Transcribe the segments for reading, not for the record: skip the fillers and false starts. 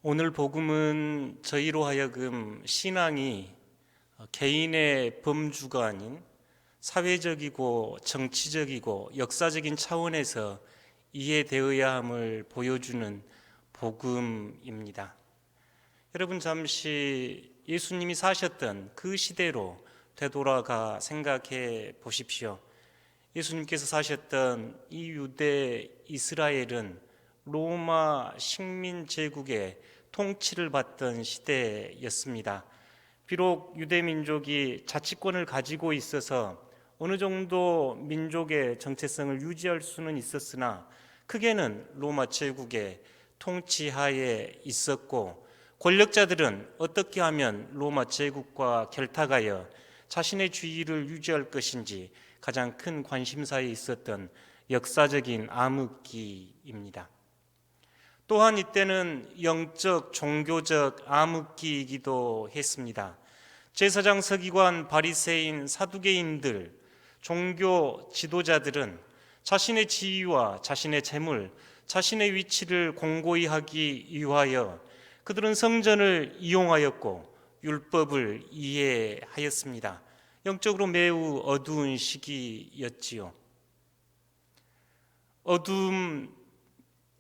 오늘 복음은 저희로 하여금 신앙이 개인의 범주가 아닌 사회적이고 정치적이고 역사적인 차원에서 이해되어야 함을 보여주는 복음입니다. 여러분, 잠시 예수님이 사셨던 그 시대로 되돌아가 생각해 보십시오. 예수님께서 사셨던 이 유대 이스라엘은 로마 식민 제국의 통치를 받던 시대였습니다. 비록 유대 민족이 자치권을 가지고 있어서 어느 정도 민족의 정체성을 유지할 수는 있었으나 크게는 로마 제국의 통치하에 있었고, 권력자들은 어떻게 하면 로마 제국과 결탁하여 자신의 주의를 유지할 것인지 가장 큰 관심사에 있었던 역사적인 암흑기입니다. 또한 이때는 영적, 종교적 암흑기이기도 했습니다. 제사장, 서기관, 바리새인, 사두개인들, 종교 지도자들은 자신의 지위와 자신의 재물, 자신의 위치를 공고히 하기 위하여 그들은 성전을 이용하였고 율법을 이해하였습니다. 영적으로 매우 어두운 시기였지요.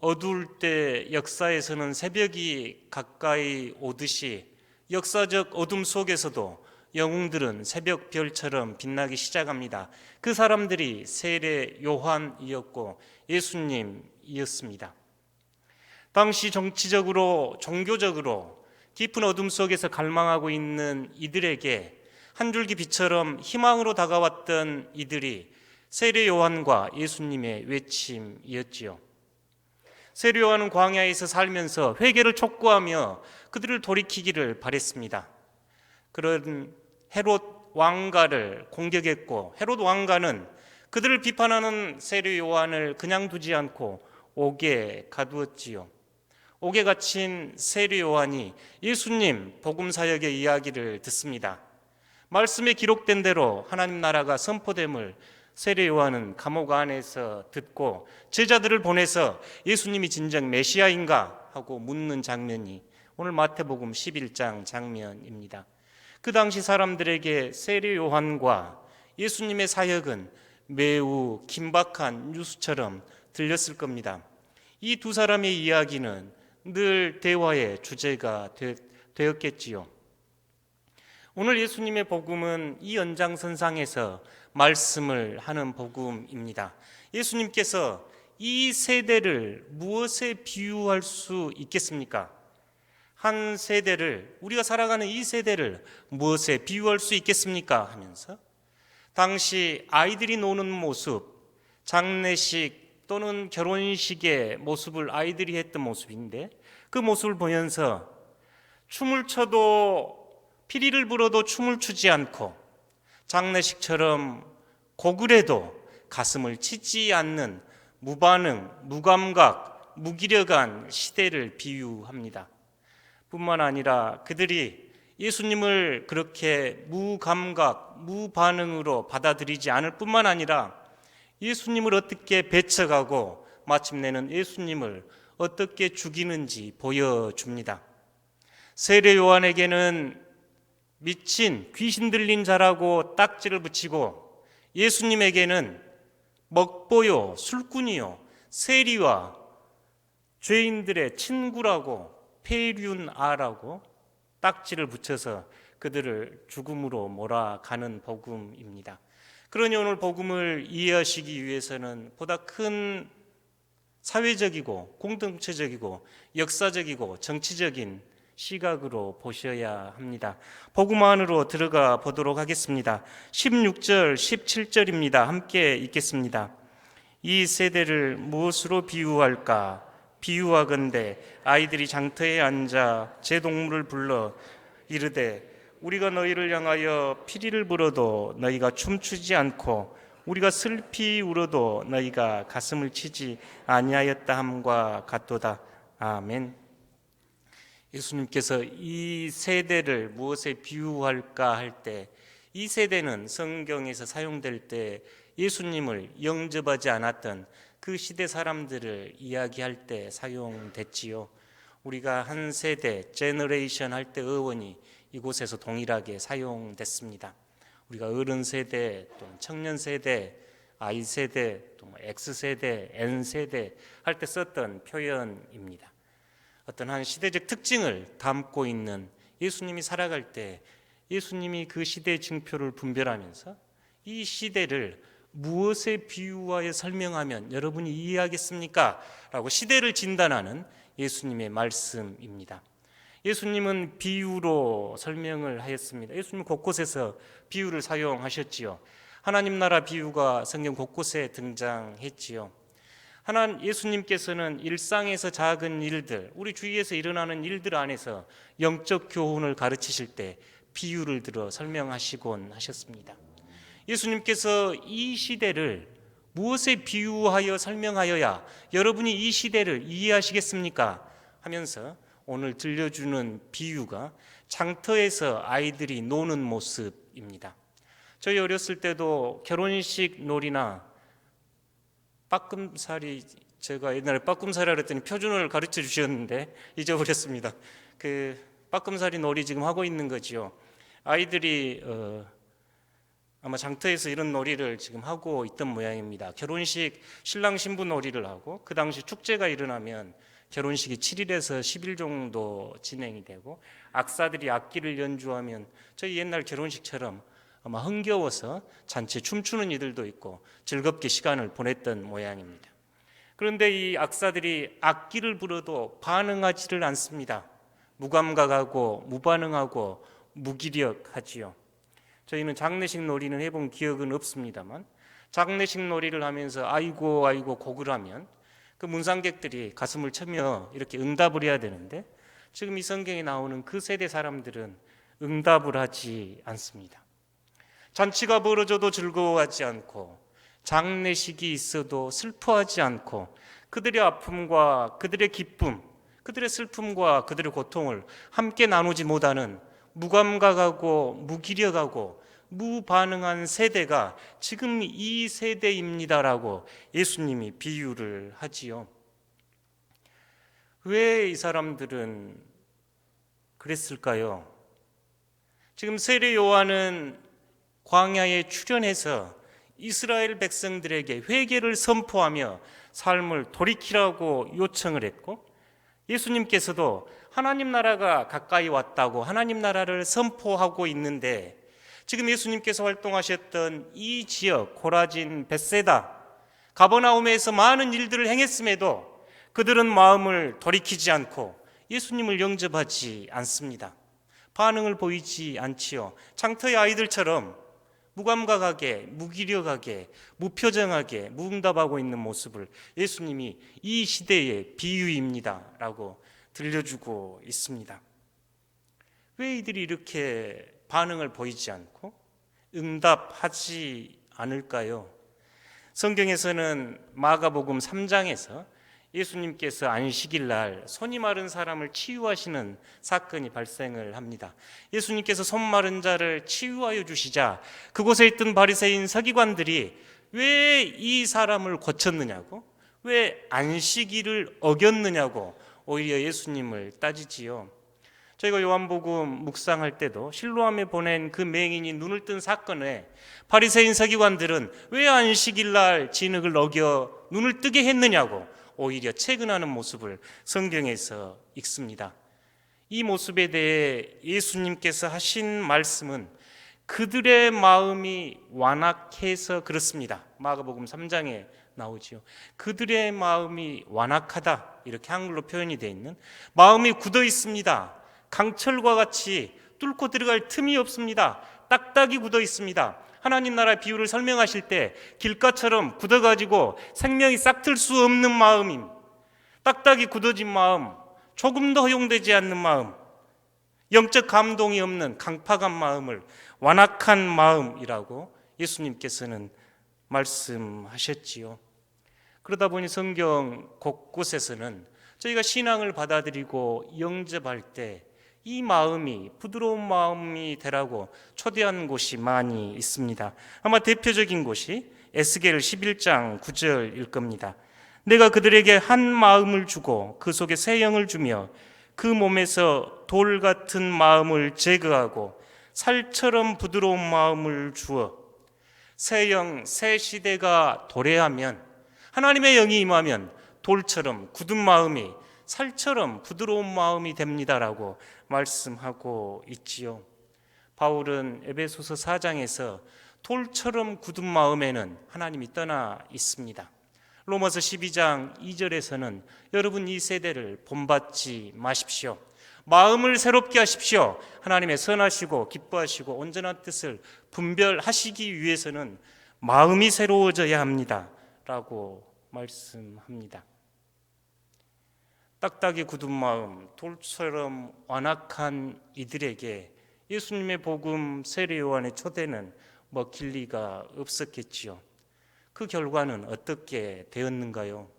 어두울 때 역사에서는 새벽이 가까이 오듯이 역사적 어둠 속에서도 영웅들은 새벽 별처럼 빛나기 시작합니다. 그 사람들이 세례 요한이었고 예수님이었습니다. 당시 정치적으로, 종교적으로 깊은 어둠 속에서 갈망하고 있는 이들에게 한 줄기 빛처럼 희망으로 다가왔던 이들이 세례 요한과 예수님의 외침이었지요. 세례 요한은 광야에서 살면서 회개를 촉구하며 그들을 돌이키기를 바랬습니다. 그런 헤롯 왕가를 공격했고, 헤롯 왕가는 그들을 비판하는 세례 요한을 그냥 두지 않고 옥에 가두었지요. 옥에 갇힌 세례 요한이 예수님 복음 사역의 이야기를 듣습니다. 말씀에 기록된 대로 하나님 나라가 선포됨을 세례 요한은 감옥 안에서 듣고 제자들을 보내서 예수님이 진정 메시아인가 하고 묻는 장면이 오늘 마태복음 11장 장면입니다. 그 당시 사람들에게 세례 요한과 예수님의 사역은 매우 긴박한 뉴스처럼 들렸을 겁니다. 이 두 사람의 이야기는 늘 대화의 주제가 되었겠지요. 오늘 예수님의 복음은 이 연장선상에서 말씀을 하는 복음입니다. 예수님께서 이 세대를 무엇에 비유할 수 있겠습니까? 한 세대를, 우리가 살아가는 이 세대를 무엇에 비유할 수 있겠습니까? 하면서 당시 아이들이 노는 모습, 장례식 또는 결혼식의 모습을 아이들이 했던 모습인데, 그 모습을 보면서 춤을 춰도, 피리를 불어도 춤을 추지 않고 장례식처럼 고글해도 가슴을 치지 않는 무반응, 무감각, 무기력한 시대를 비유합니다. 뿐만 아니라 그들이 예수님을 그렇게 무감각, 무반응으로 받아들이지 않을 뿐만 아니라 예수님을 어떻게 배척하고 마침내는 예수님을 어떻게 죽이는지 보여줍니다. 세례 요한에게는 미친, 귀신 들린 자라고 딱지를 붙이고, 예수님에게는 먹보요, 술꾼이요, 세리와 죄인들의 친구라고, 폐륜아라고 딱지를 붙여서 그들을 죽음으로 몰아가는 복음입니다. 그러니 오늘 복음을 이해하시기 위해서는 보다 큰 사회적이고 공동체적이고 역사적이고 정치적인 시각으로 보셔야 합니다. 복음 안으로 들어가 보도록 하겠습니다. 16절, 17절입니다. 함께 읽겠습니다. 이 세대를 무엇으로 비유할까? 비유하건대 아이들이 장터에 앉아 제 동물을 불러 이르되 우리가 너희를 향하여 피리를 불어도 너희가 춤추지 않고 우리가 슬피 울어도 너희가 가슴을 치지 아니하였다 함과 같도다. 아멘. 예수님께서 이 세대를 무엇에 비유할까 할 때, 이 세대는 성경에서 사용될 때 예수님을 영접하지 않았던 그 시대 사람들을 이야기할 때 사용됐지요. 우리가 한 세대, 제너레이션 할 때 어원이 이곳에서 동일하게 사용됐습니다. 우리가 어른 세대, 또 청년 세대, I 세대, 또 X 세대, N 세대 할 때 썼던 표현입니다. 어떤 한 시대적 특징을 담고 있는 예수님이 살아갈 때 예수님이 그 시대의 징표를 분별하면서 이 시대를 무엇에 비유하여 설명하면 여러분이 이해하겠습니까? 라고 시대를 진단하는 예수님의 말씀입니다. 예수님은 비유로 설명을 하였습니다. 예수님 곳곳에서 비유를 사용하셨지요. 하나님 나라 비유가 성경 곳곳에 등장했지요. 예수님께서는 일상에서 작은 일들, 우리 주위에서 일어나는 일들 안에서 영적 교훈을 가르치실 때 비유를 들어 설명하시곤 하셨습니다. 예수님께서 이 시대를 무엇에 비유하여 설명하여야 여러분이 이 시대를 이해하시겠습니까? 하면서 오늘 들려주는 비유가 장터에서 아이들이 노는 모습입니다. 저희 어렸을 때도 결혼식 놀이나 빠끔살이, 제가 옛날에 빠끔살이라 그랬더니 표준어를 가르쳐 주셨는데 잊어버렸습니다. 그 빠끔살이 놀이 지금 하고 있는 거지요. 아이들이 아마 장터에서 이런 놀이를 지금 하고 있던 모양입니다. 결혼식 신랑 신부 놀이를 하고 그 당시 축제가 일어나면 결혼식이 7일에서 10일 정도 진행이 되고 악사들이 악기를 연주하면 저희 옛날 결혼식처럼 아마 흥겨워서 잔치에 춤추는 이들도 있고 즐겁게 시간을 보냈던 모양입니다. 그런데 이 악사들이 악기를 불어도 반응하지를 않습니다. 무감각하고 무반응하고 무기력하지요. 저희는 장례식 놀이는 해본 기억은 없습니다만 장례식 놀이를 하면서 아이고 아이고 곡을 하면 그 문상객들이 가슴을 치며 이렇게 응답을 해야 되는데 지금 이 성경에 나오는 그 세대 사람들은 응답을 하지 않습니다. 잔치가 벌어져도 즐거워하지 않고 장례식이 있어도 슬퍼하지 않고 그들의 아픔과 그들의 기쁨, 그들의 슬픔과 그들의 고통을 함께 나누지 못하는 무감각하고 무기력하고 무반응한 세대가 지금 이 세대입니다라고 예수님이 비유를 하지요. 왜 이 사람들은 그랬을까요? 지금 세례 요한은 광야에 출현해서 이스라엘 백성들에게 회개를 선포하며 삶을 돌이키라고 요청을 했고 예수님께서도 하나님 나라가 가까이 왔다고 하나님 나라를 선포하고 있는데 지금 예수님께서 활동하셨던 이 지역 고라진 벳세다 가버나움에서 많은 일들을 행했음에도 그들은 마음을 돌이키지 않고 예수님을 영접하지 않습니다. 반응을 보이지 않지요. 장터의 아이들처럼 무감각하게 무기력하게 무표정하게 무응답하고 있는 모습을 예수님이 이 시대의 비유입니다 라고 들려주고 있습니다. 왜 이들이 이렇게 반응을 보이지 않고 응답하지 않을까요? 성경에서는 마가복음 3장에서 예수님께서 안식일 날 손이 마른 사람을 치유하시는 사건이 발생을 합니다. 예수님께서 손 마른 자를 치유하여 주시자 그곳에 있던 바리새인 서기관들이 왜 이 사람을 고쳤느냐고, 왜 안식일을 어겼느냐고 오히려 예수님을 따지지요. 저희가 요한복음 묵상할 때도 실로암에 보낸 그 맹인이 눈을 뜬 사건에 바리새인 서기관들은 왜 안식일 날 진흙을 어겨 눈을 뜨게 했느냐고 오히려 채근하는 모습을 성경에서 읽습니다. 이 모습에 대해 예수님께서 하신 말씀은 그들의 마음이 완악해서 그렇습니다. 마가복음 3장에 나오지요. 그들의 마음이 완악하다 이렇게 한글로 표현이 되어 있는 마음이 굳어 있습니다. 강철과 같이 뚫고 들어갈 틈이 없습니다. 딱딱이 굳어 있습니다. 하나님 나라 비유를 설명하실 때 길가처럼 굳어가지고 생명이 싹틀 수 없는 마음임, 딱딱이 굳어진 마음, 조금도 허용되지 않는 마음, 영적 감동이 없는 강팍한 마음을 완악한 마음이라고 예수님께서는 말씀하셨지요. 그러다 보니 성경 곳곳에서는 저희가 신앙을 받아들이고 영접할 때 이 마음이 부드러운 마음이 되라고 초대하는 곳이 많이 있습니다. 아마 대표적인 곳이 에스겔 11장 9절일 겁니다. 내가 그들에게 한 마음을 주고 그 속에 새 영을 주며 그 몸에서 돌 같은 마음을 제거하고 살처럼 부드러운 마음을 주어 새 영, 새 시대가 도래하면, 하나님의 영이 임하면 돌처럼 굳은 마음이 살처럼 부드러운 마음이 됩니다라고 말씀하고 있지요. 바울은 에베소서 4장에서 돌처럼 굳은 마음에는 하나님이 떠나 있습니다. 로마서 12장 2절에서는 여러분 이 세대를 본받지 마십시오. 마음을 새롭게 하십시오. 하나님의 선하시고 기뻐하시고 온전한 뜻을 분별하시기 위해서는 마음이 새로워져야 합니다 라고 말씀합니다. 딱딱이 굳은 마음, 돌처럼 완악한 이들에게 예수님의 복음 세례 요한의 초대는 먹힐 리가 없었겠지요. 그 결과는 어떻게 되었는가요?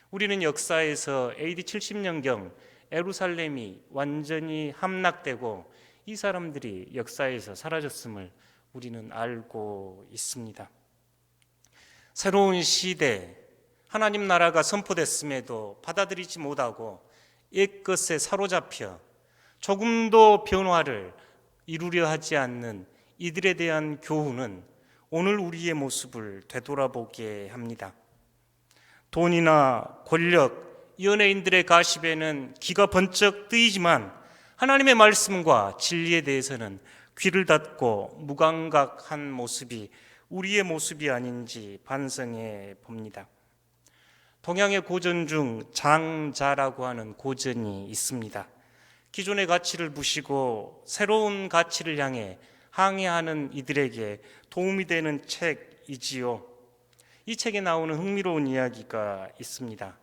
우리는 역사에서 AD 70년경 예루살렘이 완전히 함락되고 이 사람들이 역사에서 사라졌음을 우리는 알고 있습니다. 새로운 시대, 하나님 나라가 선포됐음에도 받아들이지 못하고 옛것에 사로잡혀 조금도 변화를 이루려 하지 않는 이들에 대한 교훈은 오늘 우리의 모습을 되돌아보게 합니다. 돈이나 권력, 연예인들의 가십에는 귀가 번쩍 뜨이지만 하나님의 말씀과 진리에 대해서는 귀를 닫고 무감각한 모습이 우리의 모습이 아닌지 반성해 봅니다. 동양의 고전 중 장자라고 하는 고전이 있습니다. 기존의 가치를 부시고 새로운 가치를 향해 항해하는 이들에게 도움이 되는 책이지요. 이 책에 나오는 흥미로운 이야기가 있습니다.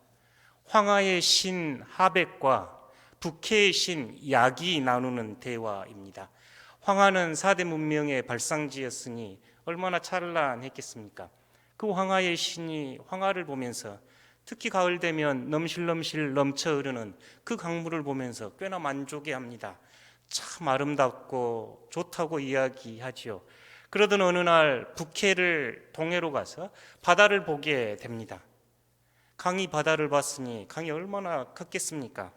황하의 신 하백과 북해의 신 약이 나누는 대화입니다. 황하는 4대 문명의 발상지였으니 얼마나 찬란했겠습니까? 그 황하의 신이 황하를 보면서 특히 가을 되면 넘실넘실 넘쳐 흐르는 그 강물을 보면서 꽤나 만족해합니다. 참 아름답고 좋다고 이야기하지요. 그러던 어느 날 북해를 동해로 가서 바다를 보게 됩니다. 강이 바다를 봤으니 강이 얼마나 컸겠습니까?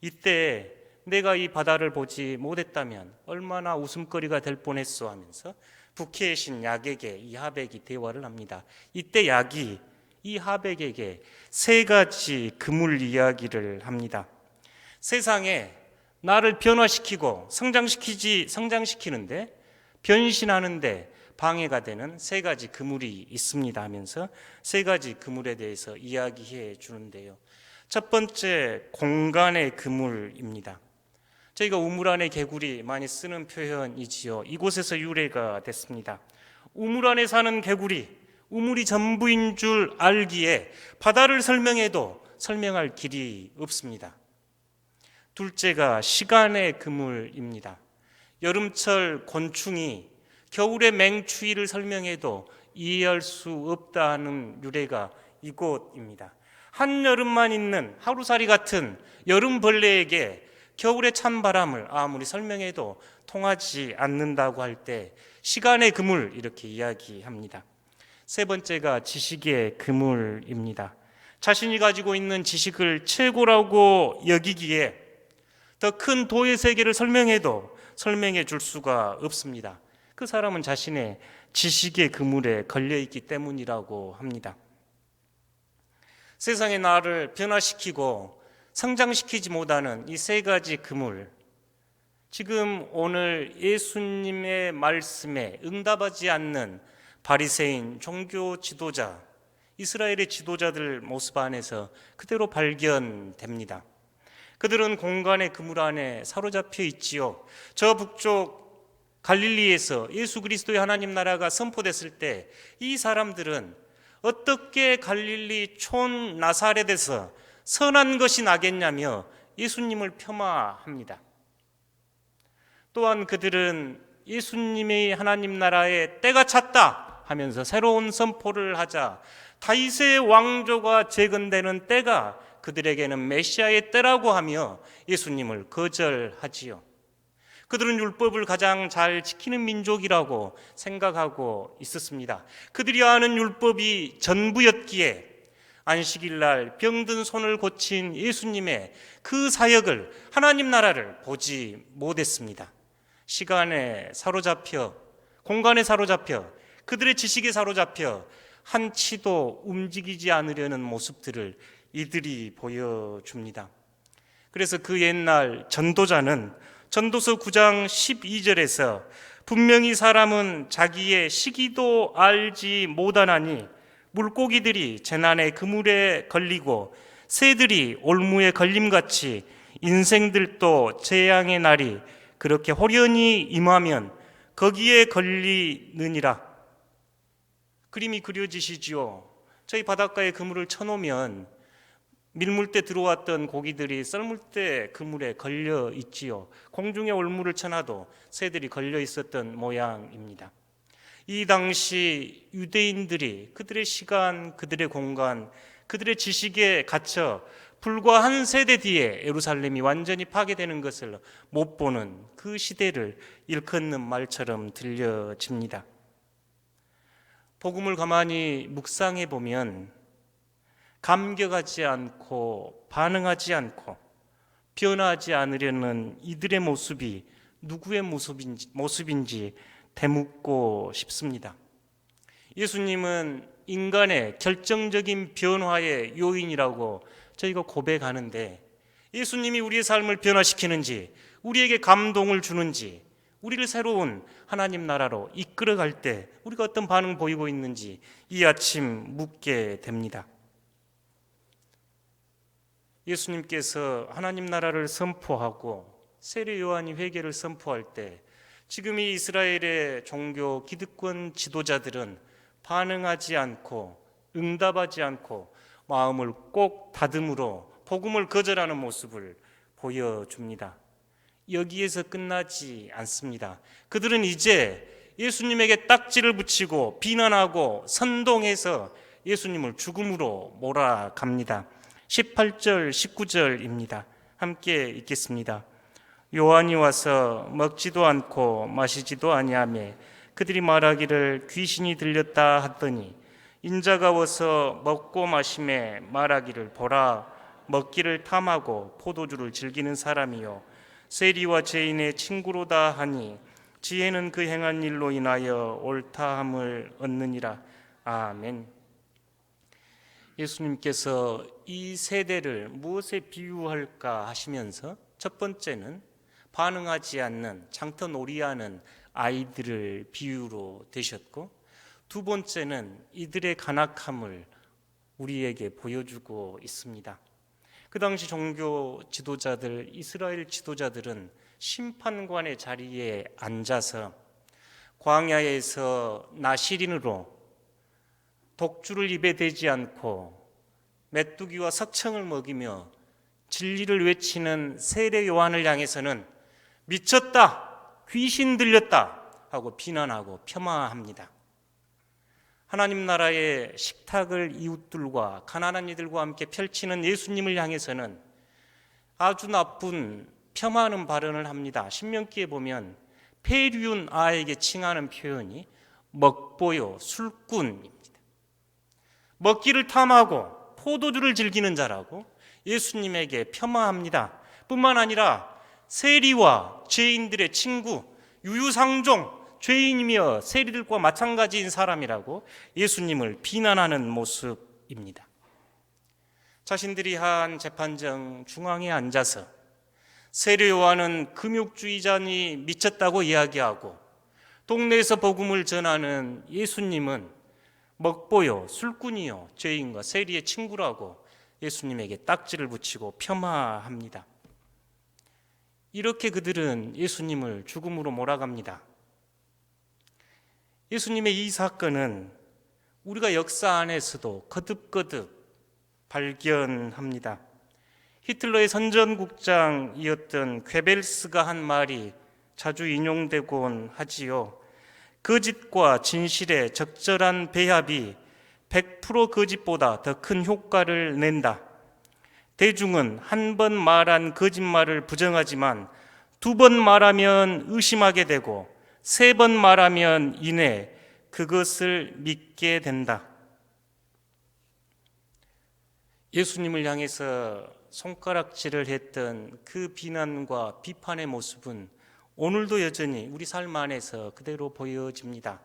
이때 내가 이 바다를 보지 못했다면 얼마나 웃음거리가 될 뻔했소 하면서 북해의 신 약에게 이 하백이 대화를 합니다. 이때 약이 이 하백에게 3가지 그물 이야기를 합니다. 세상에 나를 변화시키고 성장시키는데 변신하는데 방해가 되는 3가지 그물이 있습니다 하면서 3가지 그물에 대해서 이야기해 주는데요. 첫 번째, 공간의 그물입니다. 저희가 우물 안의 개구리 많이 쓰는 표현이지요. 이곳에서 유래가 됐습니다. 우물 안에 사는 개구리, 우물이 전부인 줄 알기에 바다를 설명해도 설명할 길이 없습니다. 둘째가 시간의 그물입니다. 여름철 곤충이 겨울의 맹추위를 설명해도 이해할 수 없다는 유래가 이곳입니다. 한여름만 있는 하루살이 같은 여름벌레에게 겨울의 찬바람을 아무리 설명해도 통하지 않는다고 할 때 시간의 그물 이렇게 이야기합니다. 세 번째가 지식의 그물입니다. 자신이 가지고 있는 지식을 최고라고 여기기에 더 큰 도의 세계를 설명해도 설명해 줄 수가 없습니다. 그 사람은 자신의 지식의 그물에 걸려있기 때문이라고 합니다. 세상의 나를 변화시키고 성장시키지 못하는 이 3가지 그물, 지금 오늘 예수님의 말씀에 응답하지 않는 바리새인 종교 지도자, 이스라엘의 지도자들 모습 안에서 그대로 발견됩니다. 그들은 공간의 그물 안에 사로잡혀 있지요. 저 북쪽 갈릴리에서 예수 그리스도의 하나님 나라가 선포됐을 때 이 사람들은 어떻게 갈릴리 촌 나사렛에서 선한 것이 나겠냐며 예수님을 폄하합니다. 또한 그들은 예수님의 하나님 나라의 때가 찼다 하면서 새로운 선포를 하자 다윗의 왕조가 재건되는 때가 그들에게는 메시아의 때라고 하며 예수님을 거절하지요. 그들은 율법을 가장 잘 지키는 민족이라고 생각하고 있었습니다. 그들이 아는 율법이 전부였기에 안식일 날 병든 손을 고친 예수님의 그 사역을, 하나님 나라를 보지 못했습니다. 시간에 사로잡혀, 공간에 사로잡혀, 그들의 지식에 사로잡혀 한치도 움직이지 않으려는 모습들을 이들이 보여줍니다. 그래서 그 옛날 전도자는 전도서 9장 12절에서 분명히 사람은 자기의 시기도 알지 못하나니 물고기들이 재난의 그물에 걸리고 새들이 올무에 걸림같이 인생들도 재앙의 날이 그렇게 호련히 임하면 거기에 걸리느니라. 그림이 그려지시지요. 저희 바닷가에 그물을 쳐놓으면 밀물 때 들어왔던 고기들이 썰물 때 그물에 걸려 있지요. 공중에 올무를 쳐놔도 새들이 걸려 있었던 모양입니다. 이 당시 유대인들이 그들의 시간, 그들의 공간, 그들의 지식에 갇혀 불과 한 세대 뒤에 예루살렘이 완전히 파괴되는 것을 못 보는 그 시대를 일컫는 말처럼 들려집니다. 복음을 가만히 묵상해 보면 감격하지 않고 반응하지 않고 변하지 않으려는 이들의 모습이 누구의 모습인지 되묻고 싶습니다. 예수님은 인간의 결정적인 변화의 요인이라고 저희가 고백하는데, 예수님이 우리의 삶을 변화시키는지, 우리에게 감동을 주는지, 우리를 새로운 하나님 나라로 이끌어갈 때 우리가 어떤 반응을 보이고 있는지 이 아침 묻게 됩니다. 예수님께서 하나님 나라를 선포하고 세례 요한이 회개를 선포할 때 지금 이 이스라엘의 종교 기득권 지도자들은 반응하지 않고 응답하지 않고 마음을 꼭 다듬으로 복음을 거절하는 모습을 보여줍니다. 여기에서 끝나지 않습니다. 그들은 이제 예수님에게 딱지를 붙이고 비난하고 선동해서 예수님을 죽음으로 몰아갑니다. 18절, 19절입니다. 함께 읽겠습니다. 요한이 와서 먹지도 않고 마시지도 아니하며 그들이 말하기를 귀신이 들렸다 하더니 인자가 와서 먹고 마시매 말하기를 보라 먹기를 탐하고 포도주를 즐기는 사람이요 세리와 죄인의 친구로다 하니 지혜는 그 행한 일로 인하여 옳다함을 얻느니라. 아멘. 예수님께서 이 세대를 무엇에 비유할까 하시면서 첫 번째는 반응하지 않는 장터놀이하는 아이들을 비유로 되셨고, 두 번째는 이들의 간악함을 우리에게 보여주고 있습니다. 그 당시 종교 지도자들, 이스라엘 지도자들은 심판관의 자리에 앉아서 광야에서 나시린으로 독주를 입에 대지 않고 메뚜기와 석청을 먹이며 진리를 외치는 세례 요한을 향해서는 미쳤다, 귀신 들렸다 하고 비난하고 폄하합니다. 하나님 나라의 식탁을 이웃들과 가난한 이들과 함께 펼치는 예수님을 향해서는 아주 나쁜 폄하하는 발언을 합니다. 신명기에 보면 폐륜 아에게 칭하는 표현이 먹보요 술꾼입니다. 먹기를 탐하고 포도주를 즐기는 자라고 예수님에게 폄하합니다. 뿐만 아니라 세리와 죄인들의 친구, 유유상종, 죄인이며 세리들과 마찬가지인 사람이라고 예수님을 비난하는 모습입니다. 자신들이 한 재판정 중앙에 앉아서 세례 요한은 금욕주의자니 미쳤다고 이야기하고 동네에서 복음을 전하는 예수님은 먹보요 술꾼이요 죄인과 세리의 친구라고 예수님에게 딱지를 붙이고 폄하합니다. 이렇게 그들은 예수님을 죽음으로 몰아갑니다. 예수님의 이 사건은 우리가 역사 안에서도 거듭거듭 발견합니다. 히틀러의 선전국장이었던 괴벨스가 한 말이 자주 인용되곤 하지요. 거짓과 진실의 적절한 배합이 100% 거짓보다 더 큰 효과를 낸다. 대중은 한 번 말한 거짓말을 부정하지만 2번 말하면 의심하게 되고 3번 말하면 이내 그것을 믿게 된다. 예수님을 향해서 손가락질을 했던 그 비난과 비판의 모습은 오늘도 여전히 우리 삶 안에서 그대로 보여집니다.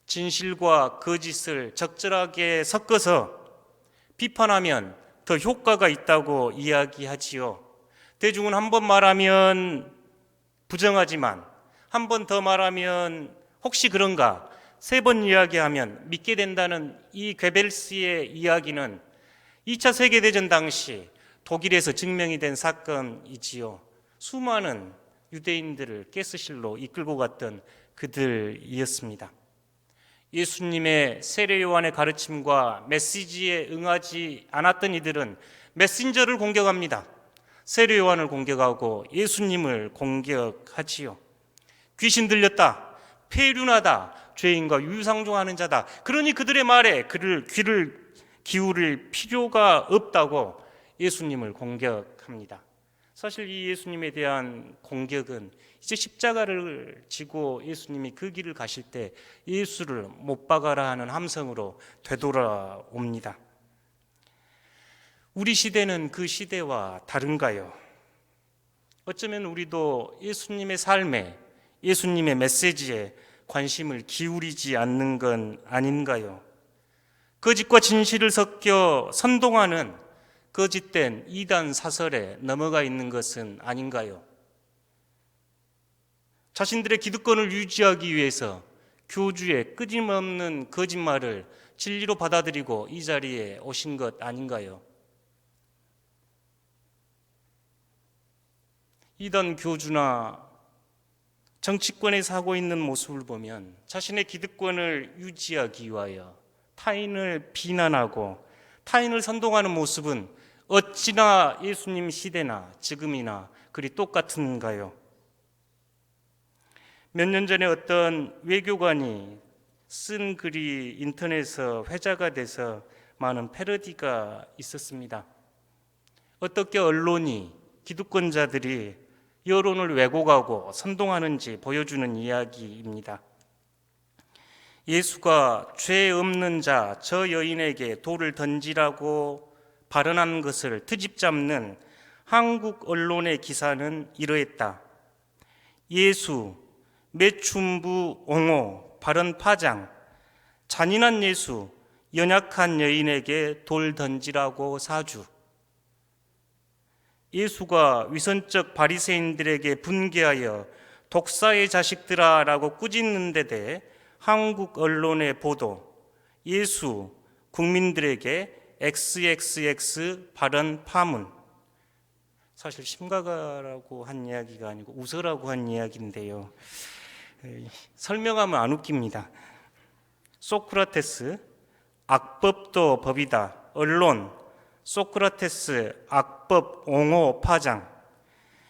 진실과 거짓을 적절하게 섞어서 비판하면 더 효과가 있다고 이야기하지요. 대중은 한 번 말하면 부정하지만 한 번 더 말하면 혹시 그런가, 세 번 이야기하면 믿게 된다는 이 괴벨스의 이야기는 2차 세계대전 당시 독일에서 증명이 된 사건이지요. 수많은 유대인들을 가스실로 이끌고 갔던 그들이었습니다. 예수님의 세례 요한의 가르침과 메시지에 응하지 않았던 이들은 메신저를 공격합니다. 세례 요한을 공격하고 예수님을 공격하지요. 귀신 들렸다, 폐륜하다, 죄인과 유상종하는 자다. 그러니 그들의 말에 귀를 기울일 필요가 없다고 예수님을 공격합니다. 사실 이 예수님에 대한 공격은 이제 십자가를 지고 예수님이 그 길을 가실 때 예수를 못 박아라 하는 함성으로 되돌아옵니다. 우리 시대는 그 시대와 다른가요? 어쩌면 우리도 예수님의 삶에, 예수님의 메시지에 관심을 기울이지 않는 건 아닌가요? 거짓과 진실을 섞여 선동하는 거짓된 이단 사설에 넘어가 있는 것은 아닌가요? 자신들의 기득권을 유지하기 위해서 교주의 끊임없는 거짓말을 진리로 받아들이고 이 자리에 오신 것 아닌가요? 이단 교주나 정치권에서 하고 있는 모습을 보면 자신의 기득권을 유지하기 위하여 타인을 비난하고 타인을 선동하는 모습은 어찌나 예수님 시대나 지금이나 그리 똑같은가요? 몇 년 전에 어떤 외교관이 쓴 글이 인터넷에서 회자가 돼서 많은 패러디가 있었습니다. 어떻게 언론이, 기득권자들이 여론을 왜곡하고 선동하는지 보여주는 이야기입니다. 예수가 죄 없는 자 저 여인에게 돌을 던지라고 발언한 것을 트집 잡는 한국 언론의 기사는 이러했다. 예수, 매춘부 옹호, 발언 파장, 잔인한 예수, 연약한 여인에게 돌 던지라고 사주. 예수가 위선적 바리새인들에게 분개하여 독사의 자식들아 라고 꾸짖는 데 대해 한국 언론의 보도, 예수, 국민들에게 XXX 발언 파문. 사실 심각하라고 한 이야기가 아니고 웃으라고 한 이야기인데요. 설명하면 안 웃깁니다. 소크라테스, 악법도 법이다. 언론, 소크라테스, 악법 옹호 파장.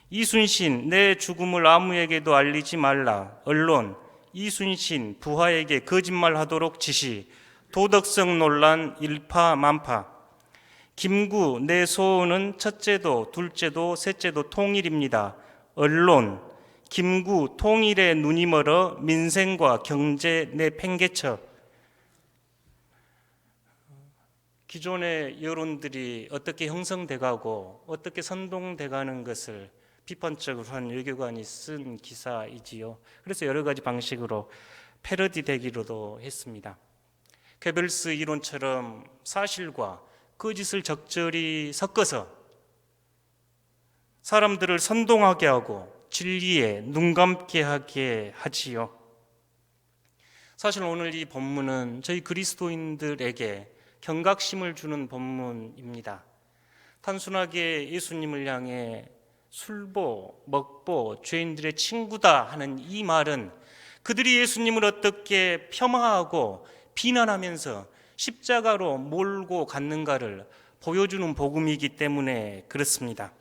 이순신, 내 죽음을 아무에게도 알리지 말라. 언론, 이순신 부하에게 거짓말하도록 지시. 도덕성 논란 일파만파. 김구, 내 소원은 첫째도 둘째도 셋째도 통일입니다. 언론, 김구 통일에 눈이 멀어 민생과 경제 내 팽개쳐. 기존의 여론들이 어떻게 형성돼가고 어떻게 선동돼가는 것을 비판적으로 한 외교관이 쓴 기사이지요. 그래서 여러 가지 방식으로 패러디 되기로도 했습니다. 괴벨스 이론처럼 사실과 거짓을 적절히 섞어서 사람들을 선동하게 하고 진리에 눈 감게 하게 하지요. 사실 오늘 이 본문은 저희 그리스도인들에게 경각심을 주는 본문입니다. 단순하게 예수님을 향해 술보, 먹보, 죄인들의 친구다 하는 이 말은 그들이 예수님을 어떻게 폄하하고 비난하면서 십자가로 몰고 갔는가를 보여주는 복음이기 때문에 그렇습니다.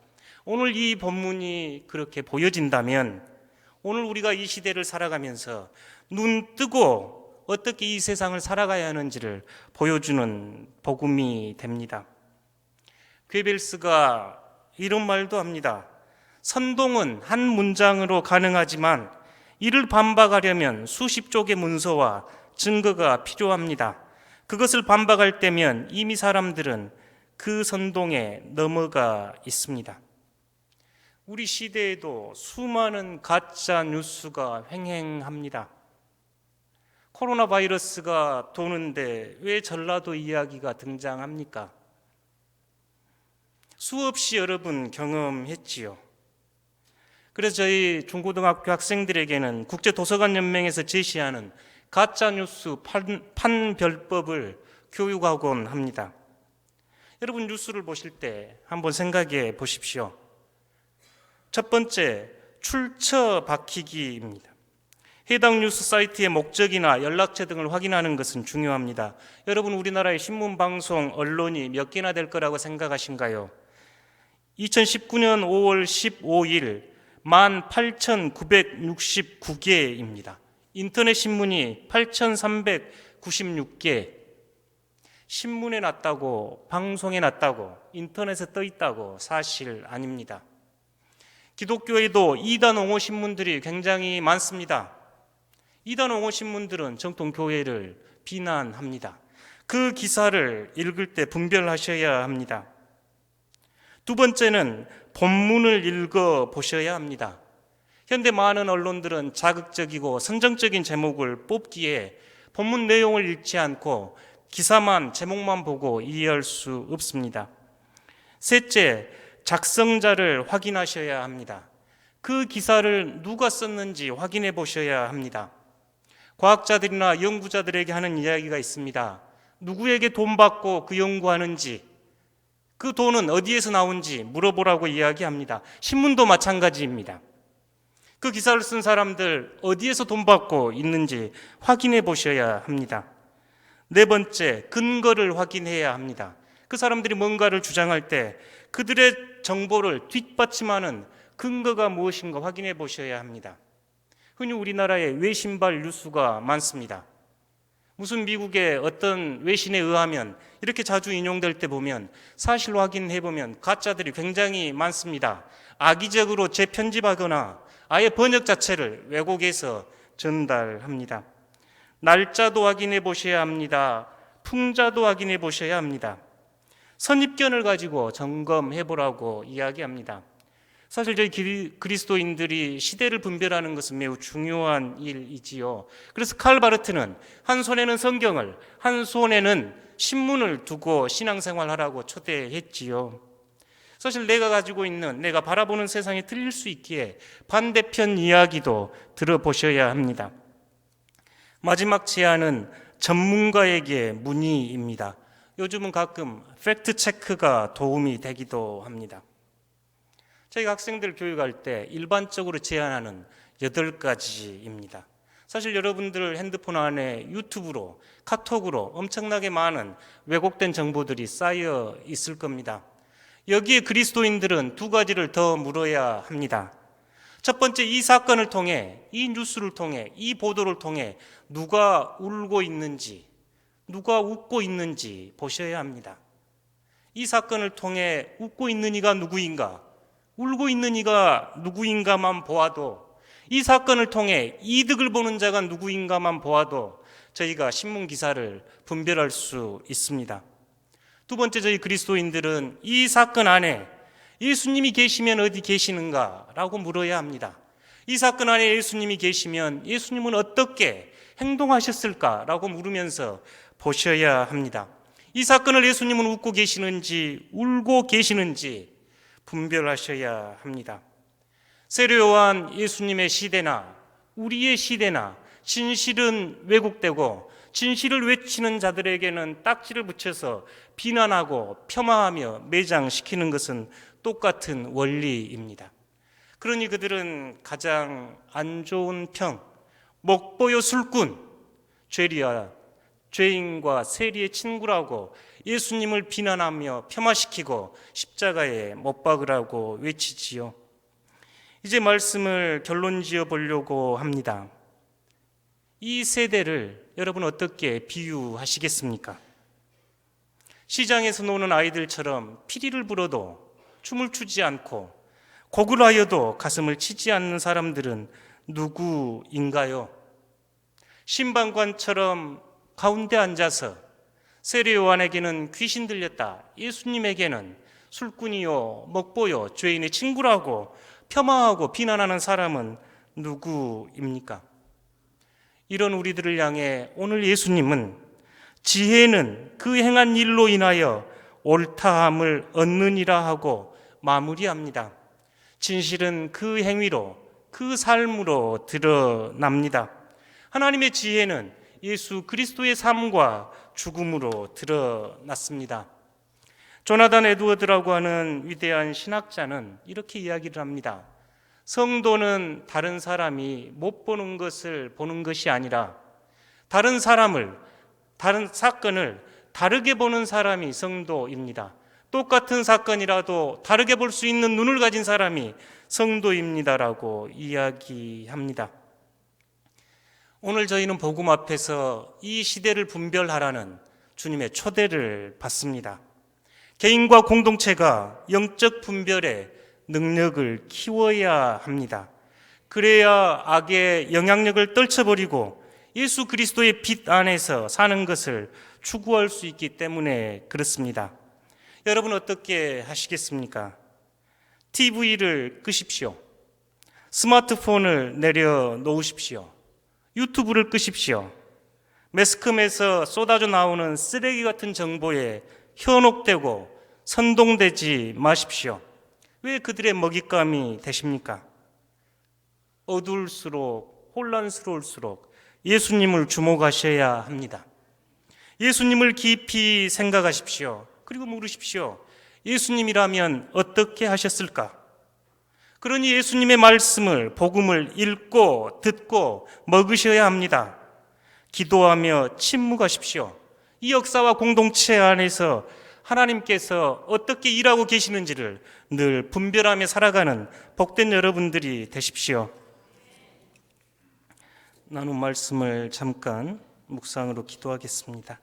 오늘 이 본문이 그렇게 보여진다면 오늘 우리가 이 시대를 살아가면서 눈 뜨고 어떻게 이 세상을 살아가야 하는지를 보여주는 복음이 됩니다. 괴벨스가 이런 말도 합니다. 선동은 한 문장으로 가능하지만 이를 반박하려면 수십 쪽의 문서와 증거가 필요합니다. 그것을 반박할 때면 이미 사람들은 그 선동에 넘어가 있습니다. 우리 시대에도 수많은 가짜 뉴스가 횡행합니다. 코로나 바이러스가 도는데 왜 전라도 이야기가 등장합니까? 수없이 여러분 경험했지요. 그래서 저희 중고등학교 학생들에게는 국제도서관연맹에서 제시하는 가짜뉴스 판별법을 교육하곤 합니다. 여러분 뉴스를 보실 때 한번 생각해 보십시오. 첫 번째, 출처 밝히기입니다. 해당 뉴스 사이트의 목적이나 연락처 등을 확인하는 것은 중요합니다. 여러분 우리나라의 신문, 방송, 언론이 몇 개나 될 거라고 생각하신가요? 2019년 5월 15일 18,969개입니다. 인터넷 신문이 8,396개. 신문에 났다고, 방송에 났다고, 인터넷에 떠 있다고 사실 아닙니다. 기독교에도 이단 옹호 신문들이 굉장히 많습니다. 이단 옹호 신문들은 정통 교회를 비난합니다. 그 기사를 읽을 때 분별하셔야 합니다. 두 번째는 본문을 읽어 보셔야 합니다. 현대 많은 언론들은 자극적이고 선정적인 제목을 뽑기에 본문 내용을 읽지 않고 기사만, 제목만 보고 이해할 수 없습니다. 셋째, 작성자를 확인하셔야 합니다. 그 기사를 누가 썼는지 확인해 보셔야 합니다. 과학자들이나 연구자들에게 하는 이야기가 있습니다. 누구에게 돈 받고 그 연구하는지, 그 돈은 어디에서 나온지 물어보라고 이야기합니다. 신문도 마찬가지입니다. 그 기사를 쓴 사람들 어디에서 돈 받고 있는지 확인해 보셔야 합니다. 네 번째, 근거를 확인해야 합니다. 그 사람들이 뭔가를 주장할 때 그들의 정보를 뒷받침하는 근거가 무엇인가 확인해 보셔야 합니다. 흔히 우리나라에 외신발 뉴스가 많습니다. 무슨 미국의 어떤 외신에 의하면 이렇게 자주 인용될 때 보면 사실 확인해 보면 가짜들이 굉장히 많습니다. 악의적으로 재편집하거나 아예 번역 자체를 왜곡해서 전달합니다. 날짜도 확인해 보셔야 합니다. 풍자도 확인해 보셔야 합니다. 선입견을 가지고 점검해 보라고 이야기합니다. 사실 저희 그리스도인들이 시대를 분별하는 것은 매우 중요한 일이지요. 그래서 칼 바르트는 한 손에는 성경을, 한 손에는 신문을 두고 신앙생활하라고 초대했지요. 사실 내가 가지고 있는, 내가 바라보는 세상이 틀릴 수 있기에 반대편 이야기도 들어보셔야 합니다. 마지막 제안은 전문가에게 문의입니다. 요즘은 가끔 팩트 체크가 도움이 되기도 합니다. 저희가 학생들 교육할 때 일반적으로 제안하는 8가지입니다. 사실 여러분들 핸드폰 안에 유튜브로, 카톡으로 엄청나게 많은 왜곡된 정보들이 쌓여 있을 겁니다. 여기에 그리스도인들은 2가지를 더 물어야 합니다. 첫 번째, 이 사건을 통해, 이 뉴스를 통해, 이 보도를 통해 누가 울고 있는지, 누가 웃고 있는지 보셔야 합니다. 이 사건을 통해 웃고 있는 이가 누구인가, 울고 있는 이가 누구인가만 보아도, 이 사건을 통해 이득을 보는 자가 누구인가만 보아도 저희가 신문 기사를 분별할 수 있습니다. 두 번째, 저희 그리스도인들은 이 사건 안에 예수님이 계시면 어디 계시는가 라고 물어야 합니다. 이 사건 안에 예수님이 계시면 예수님은 어떻게 행동하셨을까 라고 물으면서 보셔야 합니다. 이 사건을 예수님은 웃고 계시는지 울고 계시는지 분별하셔야 합니다. 세례 요한 예수님의 시대나 우리의 시대나 진실은 왜곡되고 진실을 외치는 자들에게는 딱지를 붙여서 비난하고 폄하하며 매장시키는 것은 똑같은 원리입니다. 그러니 그들은 가장 안 좋은 평, 먹보요 술꾼, 죄리야, 죄인과 세리의 친구라고 예수님을 비난하며 폄하시키고 십자가에 못 박으라고 외치지요. 이제 말씀을 결론 지어 보려고 합니다. 이 세대를 여러분 어떻게 비유하시겠습니까? 시장에서 노는 아이들처럼 피리를 불어도 춤을 추지 않고 곡을 하여도 가슴을 치지 않는 사람들은 누구인가요? 신방관처럼 가운데 앉아서 세례 요한에게는 귀신 들렸다. 예수님에게는 술꾼이요, 먹보요, 죄인의 친구라고 폄하하고 비난하는 사람은 누구입니까? 이런 우리들을 향해 오늘 예수님은 지혜는 그 행한 일로 인하여 옳다함을 얻느니라 하고 마무리합니다. 진실은 그 행위로, 그 삶으로 드러납니다. 하나님의 지혜는 예수 그리스도의 삶과 죽음으로 드러났습니다. 조나단 에드워드라고 하는 위대한 신학자는 이렇게 이야기를 합니다. 성도는 다른 사람이 못 보는 것을 보는 것이 아니라 다른 사건을 다르게 보는 사람이 성도입니다. 똑같은 사건이라도 다르게 볼 수 있는 눈을 가진 사람이 성도입니다라고 이야기합니다. 오늘 저희는 복음 앞에서 이 시대를 분별하라는 주님의 초대를 받습니다. 개인과 공동체가 영적 분별의 능력을 키워야 합니다. 그래야 악의 영향력을 떨쳐버리고 예수 그리스도의 빛 안에서 사는 것을 추구할 수 있기 때문에 그렇습니다. 여러분 어떻게 하시겠습니까? TV를 끄십시오. 스마트폰을 내려놓으십시오. 유튜브를 끄십시오. 매스컴에서 쏟아져 나오는 쓰레기 같은 정보에 현혹되고 선동되지 마십시오. 왜 그들의 먹잇감이 되십니까? 어두울수록 혼란스러울수록 예수님을 주목하셔야 합니다. 예수님을 깊이 생각하십시오. 그리고 물으십시오. 예수님이라면 어떻게 하셨을까? 그러니 예수님의 말씀을, 복음을 읽고 듣고 먹으셔야 합니다. 기도하며 침묵하십시오. 이 역사와 공동체 안에서 하나님께서 어떻게 일하고 계시는지를 늘 분별하며 살아가는 복된 여러분들이 되십시오. 나눈 말씀을 잠깐 묵상으로 기도하겠습니다.